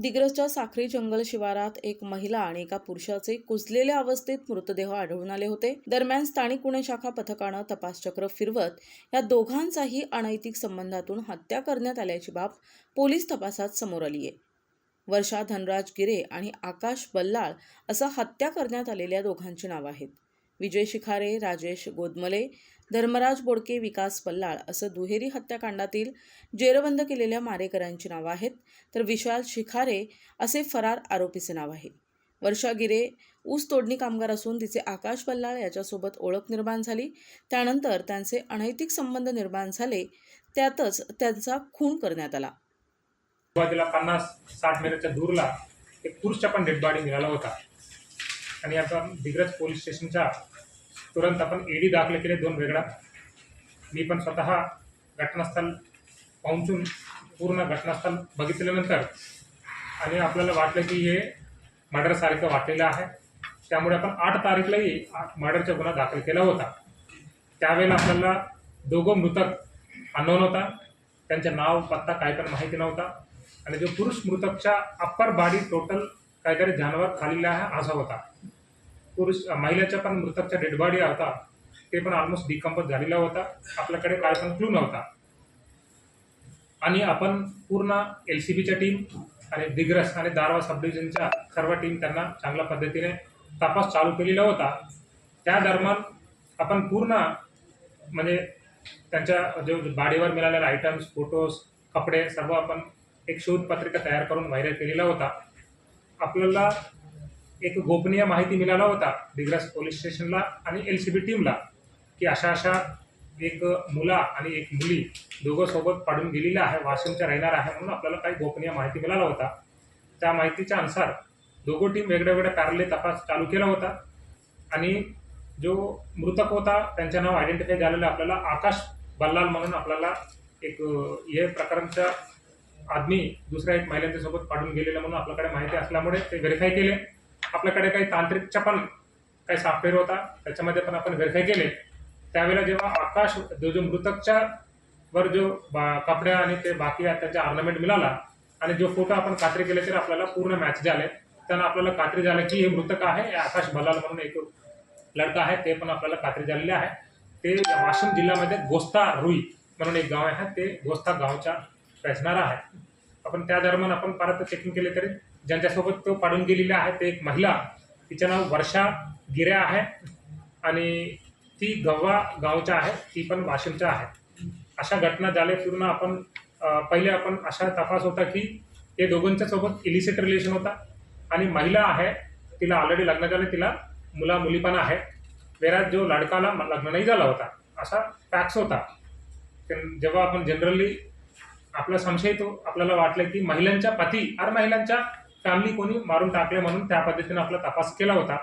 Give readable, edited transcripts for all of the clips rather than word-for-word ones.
दिग्रसच्या साखरी जंगल शिवारात एक महिला आणि एका पुरुषाचे कुजलेल्या अवस्थेत मृतदेह आढळून आले होते. दरम्यान स्थानिक गुन्हे शाखा पथकानं तपासचक्र फिरवत या दोघांचाही अनैतिक संबंधातून हत्या करण्यात आल्याची बाब पोलीस तपासात समोर आली आहे. वर्षा धनराज गिरे आणि आकाश बल्लाळ असं हत्या करण्यात आलेल्या दोघांची नावं आहेत. विजय शिखारे, राजेश गोदमले, धर्मराज बोडके, विकास बल्लाळ असं दुहेरी हत्याकांडातील जेरबंद केलेल्या मारेकऱ्यांची नावं आहेत. तर विशाल शिखारे असे फरार आरोपीचे नाव आहे. वर्षा गिरे ऊस तोडणी कामगार असून तिचे आकाश बल्लाळ याच्यासोबत ओळख निर्माण झाली. त्यानंतर त्यांचे अनैतिक संबंध निर्माण झाले. त्यातच त्यांचा खून करण्यात आला. सुरुवातीला 50-60 मीटरच्या दूरला एक पुरुषचा पण डेड बॉडी मिळाला होता आणि आपण दिग्रस पोलीस स्टेशनच्या तुरंत आपण ईडी दाखल केले 2 वेगळा. मी पण स्वतः घटनास्थळ पोहोचून पूर्ण घटनास्थळ बघितल्यानंतर आणि आपल्याला वाटलं की हे मर्डरसारखं वाटलेलं आहे. त्यामुळे आपण 8 तारीखलाही मर्डरचा गुन्हा दाखल केला होता. त्यावेळेला आपल्याला दोघं मृतक अननोन होता. त्यांचं नाव पत्ता काय पण माहिती नव्हता आणि जो पुरुष मृतकच्या अप्पर बॉडी टोटल काहीतरी जानवर खालेला आहे असा होता. महिलेचा पण मृतकचा डेड बॉडी होता, ते पण ऑलमोस्ट डिकंपोज झालेला होता. आपल्याकडे काय पण क्लू नव्हता आणि आपण पूर्ण LCBच्या टीम आणि दिग्रस आणि दारवा सब डिव्हिजनच्या सर्व टीम त्यांना चांगल्या पद्धतीने तपास चालू केलेला होता. त्या दरम्यान आपण पूर्ण म्हणजे त्यांच्या जो बॉडीवर मिळालेले आयटम्स, फोटोज, कपडे सर्व आपण एक शोध पत्रिका तयार करून व्हायरल केलेला होता. आपल्याला एक गोपनीय माहिती मिळाला होता दिग्रस पोलीस स्टेशनला आणि LCB टीमला की अशा एक मुला आणि एक मुली दोघं सोबत पडून गेलेल्या आहे, वाशिमच्या राहणार आहे म्हणून आपल्याला काही गोपनीय माहिती मिळाला होता. त्या माहितीच्या अनुसार दोघं टीम वेगळ्या पॅरलली तपास चालू केला होता आणि जो मृतक होता त्यांचं नाव आयडेंटिफाय झालेलं आपल्याला आकाश बल्लाळ म्हणून आपल्याला एक हे प्रकारचा आदमी दुसऱ्या एक महिलांच्या सोबत पाडून गेलेला म्हणून आपल्याकडे माहिती असल्यामुळे ते व्हेरीफाय केले. आपल्याकडे काही तांत्रिकचा पण काही सॉफ्टवेअर होता, त्याच्यामध्ये पण आपण व्हेरीफाय केले. त्यावेळेला जेव्हा आकाश जो मृतकच्या वर जो कपडे आणि ते बाकी त्याचा ऑर्नामेंट मिळाला आणि जो फोटो आपण खात्री केले तर आपल्याला पूर्ण मॅच झाले. त्यांना आपल्याला खात्री झाली की हे मृतक आहे, आकाश बल्लाळ म्हणून एक लडका आहे, ते पण आपल्याला खात्री झालेली आहे. ते वाशिम जिल्ह्यामध्ये गोस्ता रुई म्हणून एक गाव आहे, ते गोस्ता गावच्या रचणारा आहे. आपण त्या दरम्यान आपण परत चेकिंग केले तरी ज्यांच्यासोबत तो पाडून गेलेला आहे ते एक महिला, तिचं नाव वर्षा गिरे आहे आणि ती गव्हा गावच्या आहे, ती पण वाशिमच्या आहे. अशा घटना झाल्या पूर्ण आपण पहिले आपण अशा तपास होता की ते दोघांच्या सोबत इलिसिट रिलेशन होता आणि महिला आहे तिला ऑलरेडी लग्न झाले, तिला मुला मुली पण आहे. वेळात जो लडकाला लग्न नाही झाला होता असा फॅक्ट्स होता. जेव्हा आपण जनरली आपला संशय तो आपल्याला वाटलं की महिलांच्या पती और महिलांच्या फॅमिली कोणी मारून टाकले म्हणून त्या पद्धतीने आपला तपास केला होता.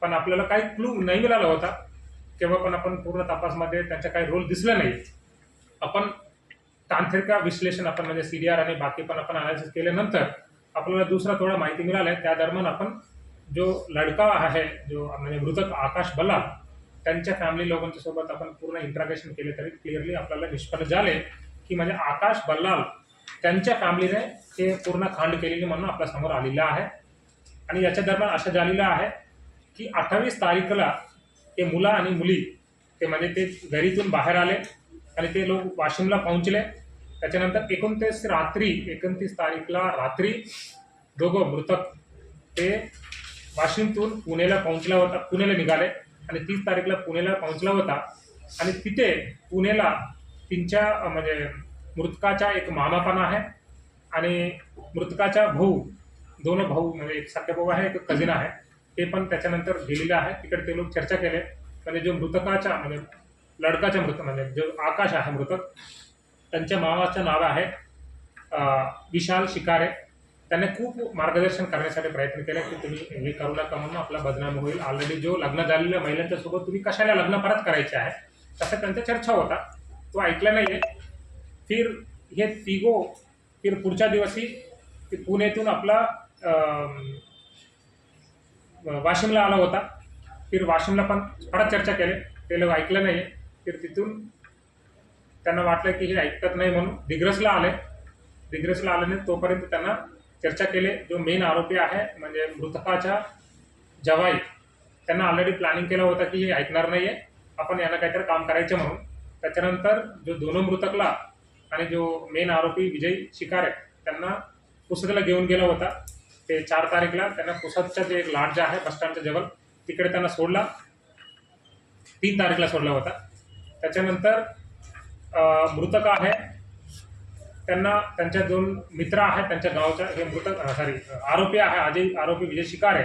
पण आपल्याला काही क्लू नाही मिळाला होता. केव्हा पण आपण पूर्ण तपासमध्ये त्यांचा काही रोल दिसला नाही. आपण तांत्रिक विश्लेषण आपण म्हणजे CDR आणि बाकी पण आपण अनालिसिस केल्यानंतर आपल्याला दुसरा थोडा माहिती मिळाला. त्या दरम्यान आपण जो लडका आहे जो म्हणजे मृतक आकाश बल्लाळ त्यांच्या फॅमिली लोकांच्या सोबत आपण पूर्ण इंट्रॅगेशन केले तरी क्लिअरली आपल्याला निष्पन्न झाले की म्हणजे आकाश बल्लाळ त्यांच्या फॅमिलीने ते पूर्ण खांड केलेली म्हणून आपल्या समोर आलेलं आहे. आणि याच्या दरम्यान असं झालेलं आहे की 28 तारीखला ते मुला आणि मुली ते म्हणजे ते घरीतून बाहेर आले आणि ते लोक वाशिमला पोहोचले. त्याच्यानंतर 29 तारीखला रात्री दोघं मृतक ते वाशिमतून पुण्याला निघाले आणि 30 तारीखला पुण्याला पोहोचला होता आणि तिथे पुण्याला त्यांच्या म्हणजे मृतकाचा एक मामा पण आहे आणि मृतकाचा दोन भाऊ म्हणजे एक सख्या भाऊ आहे, एक कझिन आहे, ते पण त्याच्यानंतर गेलेले आहे. तिकडे ते लोक चर्चा केले म्हणजे जो मृतकाचा म्हणजे लडकाचा मृतक म्हणजे जो आकाश आहे मृतक त्यांच्या मामाचं नाव आहे विशाल शिखारे. त्याने खूप मार्गदर्शन करण्यासाठी प्रयत्न केले की तुम्ही हे करू नका म्हणून आपला बदनाम होईल. ऑलरेडी जो लग्न झालेल्या महिलांच्या सोबत तुम्ही कशाला लग्न परत करायचे आहे तसं त्यांचा चर्चा होता. तो ऐकला नाही आहे. फिर हे तिघो फिर पुढच्या दिवशी पुण्यातून आपला वाशिमला आला होता. फिर वाशिमला पण परत चर्चा केली, ते लोक ऐकलं नाही. फिर तिथून त्यांना वाटलं की हे ऐकत नाही म्हणून दिग्रसला आले. दिग्रसला आल्याने तोपर्यंत त्यांना चर्चा केले. जो मेन आरोपी आहे म्हणजे मृतकाच्या जवाई, त्यांना ऑलरेडी प्लॅनिंग केलं होतं की हे ऐकणार नाहीये, आपण यांना काहीतरी काम करायचं म्हणून. त्याच्यानंतर जो दोन मृतकला आणि जो मेन आरोपी विजय शिकारे त्यांना पुसदला घेऊन गेला होता. ते 4 तारीखला त्यांना पुसदच्या जे एक लॉज आहे बसस्टँडच्या जवळ, तिकडे त्यांना सोडला. 3 तारीखला सोडला होता. त्याच्यानंतर मृतक आहे त्यांना त्यांच्या 2 मित्र आहेत त्यांच्या गावचा. हे मृतक आरोपी आहे आरोपी विजय शिकारे,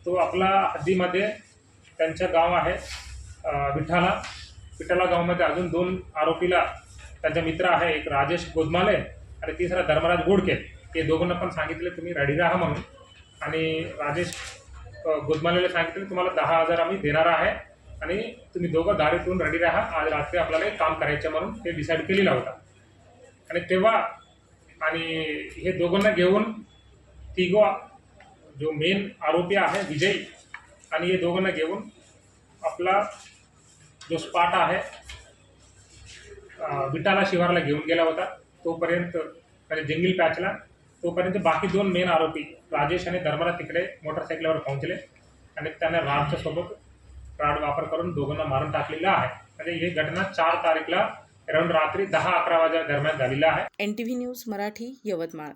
तो आपला हद्दीमध्ये त्यांच्या गाव आहे विठाला गावामध्ये अजून 2 आरोपीला त्यांचा मित्र आहे, एक राजेश गोदमाले आणि तिसरा धर्मराज गोडके. हे दोघांना पण सांगितले तुम्ही रेडी राहा म्हणून. आणि राजेश गोदमालेला सांगितले तुम्हाला 10,000 आम्ही देणार आहे आणि तुम्ही दोघं दारू पिऊन रेडी राहा, आज रात्री आपल्याला एक काम करायचं म्हणून ते डिसाईड केलेला होता. आणि तेव्हा आणि हे दोघांना घेऊन जो मेन आरोपी आहे विजय आणि हे दोघांना घेऊन आपला जो स्पॉट आहे विटाला शिवारला घेऊन गेला होता. तोपर्यंत म्हणजे जंगल पॅचला तोपर्यंत बाकी 2 मेन आरोपी राजेश आणि धर्मराज तिकडे मोटरसायकलवर पोहोचले आणि त्यांना राड वापर करून दोघांना मारून टाकलेला आहे. म्हणजे ही घटना 4 तारीखला अराउंड रात्री 10-11 वाजता दरम्यान झालेला आहे. NTV news Marathi, Yavatmal.